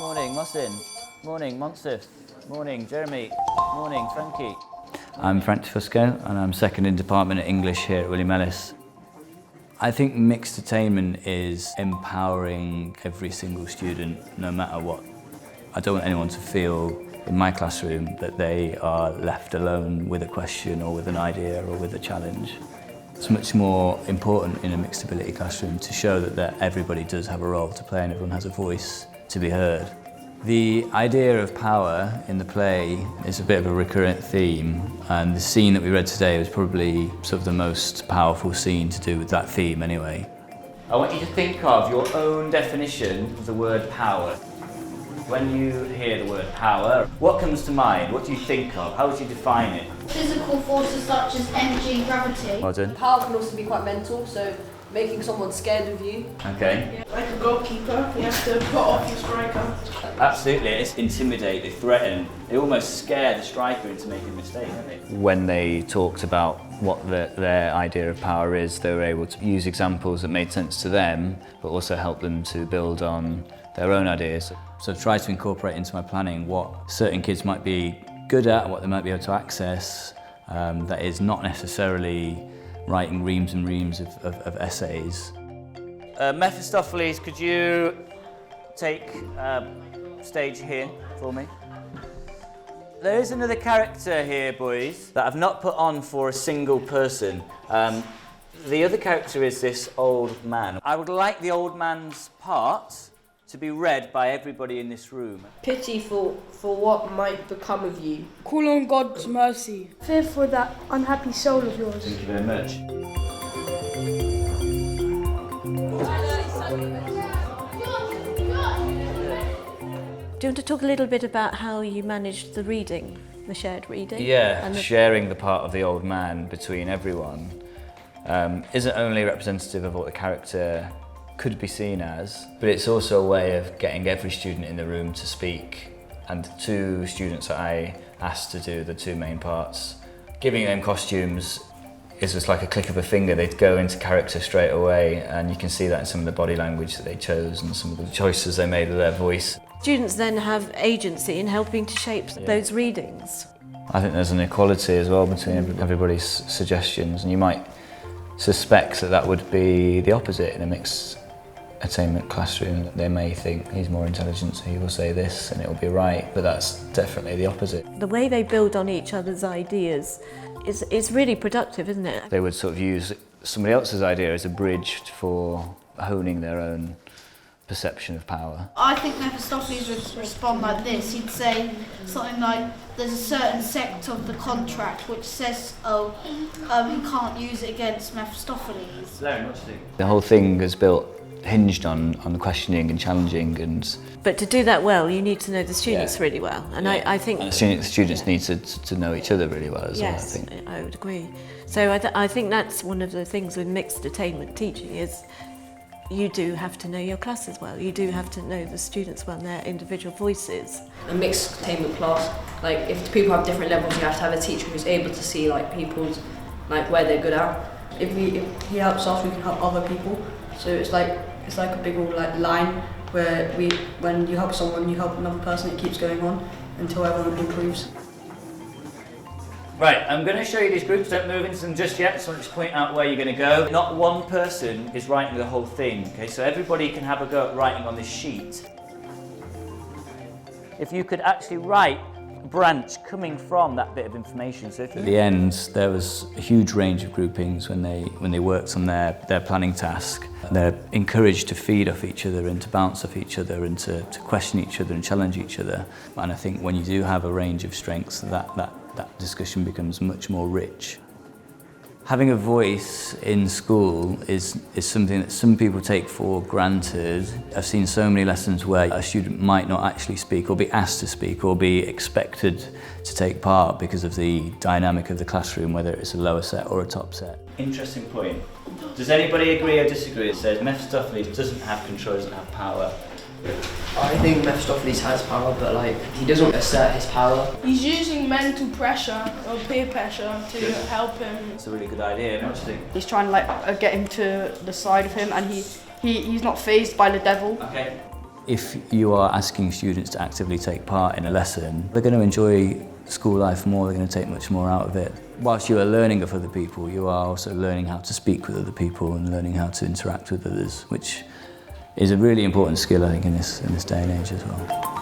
Morning, Mosin. Morning, Monsif. Morning, Jeremy. Morning, Frankie. I'm Frank Fusco and I'm second in Department of English here at William Ellis. I think mixed attainment is empowering every single student, no matter what. I don't want anyone to feel in my classroom that they are left alone with a question or with an idea or with a challenge. It's much more important in a mixed ability classroom to show that everybody does have a role to play and everyone has a voice to be heard. The idea of power in the play is a bit of a recurrent theme, and the scene that we read today was probably sort of the most powerful scene to do with that theme anyway. I want you to think of your own definition of the word power. When you hear the word power, what comes to mind? What do you think of? How would you define it? Physical forces such as energy and gravity. Well done. Power can also be quite mental, so making someone scared of you. Okay. Yeah, like a goalkeeper, you have to put off your striker. Absolutely, it's intimidate, they threaten, they almost scare the striker into making a mistake, don't they? When they talked about what their idea of power is, they were able to use examples that made sense to them, but also help them to build on their own ideas. So I've tried to incorporate into my planning what certain kids might be good at, what they might be able to access, that is not necessarily writing reams and reams of essays. Mephistopheles, could you take stage here for me? There is another character here, boys, that I've not put on for a single person. The other character is this old man. I would like the old man's part to be read by everybody in this room. Pity for what might become of you. Call on God's mercy. Fear for that unhappy soul of yours. Thank you very much. Do you want to talk a little bit about how you managed the reading, the shared reading? Yeah, and sharing the part of the old man between everyone isn't only representative of what the character could be seen as, but it's also a way of getting every student in the room to speak. And the two students that I asked to do the two main parts, giving them costumes is just like a click of a finger. They'd go into character straight away, and you can see that in some of the body language that they chose and some of the choices they made with their voice. Students then have agency in helping to shape those readings. I think there's an equality as well between everybody's suggestions, and you might suspect that would be the opposite in a mixed attainment classroom. They may think he's more intelligent, so he will say this and it will be right, but that's definitely the opposite. The way they build on each other's ideas is really productive, isn't it? They would sort of use somebody else's idea as a bridge for honing their own perception of power. I think Mephistopheles would respond like this. He'd say something like, there's a certain sect of the contract which says, he can't use it against Mephistopheles. The whole thing is hinged on questioning and challenging, and But to do that well, you need to know the students really well, and I think and the students need to know each other really well as well. I think. I would agree. So I think that's one of the things with mixed attainment teaching is you do have to know your class as well. You do have to know the students well and their individual voices. A mixed attainment class, like if people have different levels, you have to have a teacher who's able to see like people's where they're good at. If he helps us, we can help other people. So it's like a big old line where when you help someone, you help another person. It keeps going on until everyone improves. Right, I'm going to show you these groups. Don't move into them just yet, so I'll just point out where you're going to go. Not one person is writing the whole thing, okay? So everybody can have a go at writing on this sheet. If you could actually write a branch coming from that bit of information. So at the end, there was a huge range of groupings when they worked on their planning task. They're encouraged to feed off each other and to bounce off each other and to question each other and challenge each other. And I think when you do have a range of strengths, that discussion becomes much more rich. Having a voice in school is something that some people take for granted. I've seen so many lessons where a student might not actually speak or be asked to speak or be expected to take part because of the dynamic of the classroom, whether it's a lower set or a top set. Interesting point. Does anybody agree or disagree? It says Mephistopheles doesn't have control, doesn't have power. I think Mephistopheles has power, but he doesn't assert his power. He's using mental pressure or peer pressure to help him. It's a really good idea, don't you think? He's trying to get him to the side of him, and he's not fazed by the devil. Okay. If you are asking students to actively take part in a lesson, they're going to enjoy school life more, they're going to take much more out of it. Whilst you are learning of other people, you are also learning how to speak with other people and learning how to interact with others, which is a really important skill, I think, in this day and age as well.